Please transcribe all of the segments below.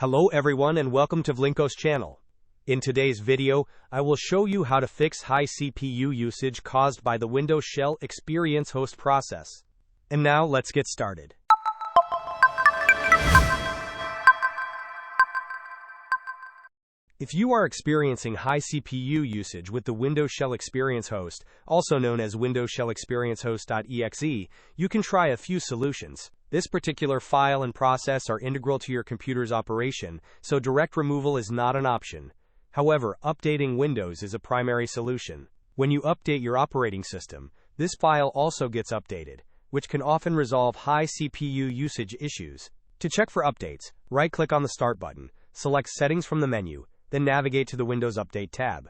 Hello everyone and welcome to Vlinko's channel. In today's video, I will show you how to fix high CPU usage caused by the Windows ShellExperienceHost process. And now let's get started. If you are experiencing high CPU usage with the Windows ShellExperienceHost, also known as Windows ShellExperienceHost exe, you can try a few solutions. This particular file and process are integral to your computer's operation, so direct removal is not an option. However, updating Windows is a primary solution. When you update your operating system, this file also gets updated, which can often resolve high CPU usage issues. To check for updates, right-click on the Start button, select Settings from the menu, then navigate to the Windows Update tab.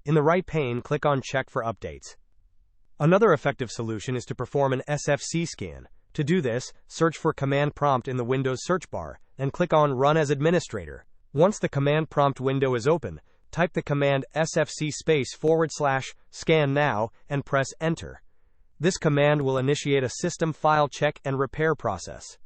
In the right pane, click on Check for Updates. Another effective solution is to perform an SFC scan. To do this, search for Command Prompt in the Windows search bar, and click on Run as Administrator. Once the Command Prompt window is open, type the command sfc:/scannow and press Enter. This command will initiate a system file check and repair process.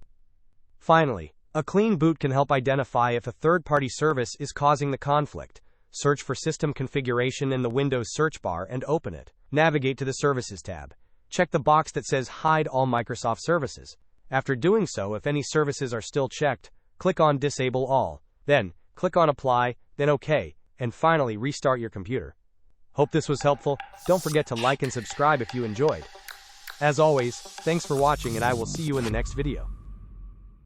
Finally, a clean boot can help identify if a third-party service is causing the conflict. Search for System Configuration in the Windows search bar and open it. Navigate to the Services tab. Check the box that says Hide All Microsoft Services. After doing so, if any services are still checked, click on Disable All. Then, click on Apply, then OK, and finally restart your computer. Hope this was helpful. Don't forget to like and subscribe if you enjoyed. As always, thanks for watching and I will see you in the next video.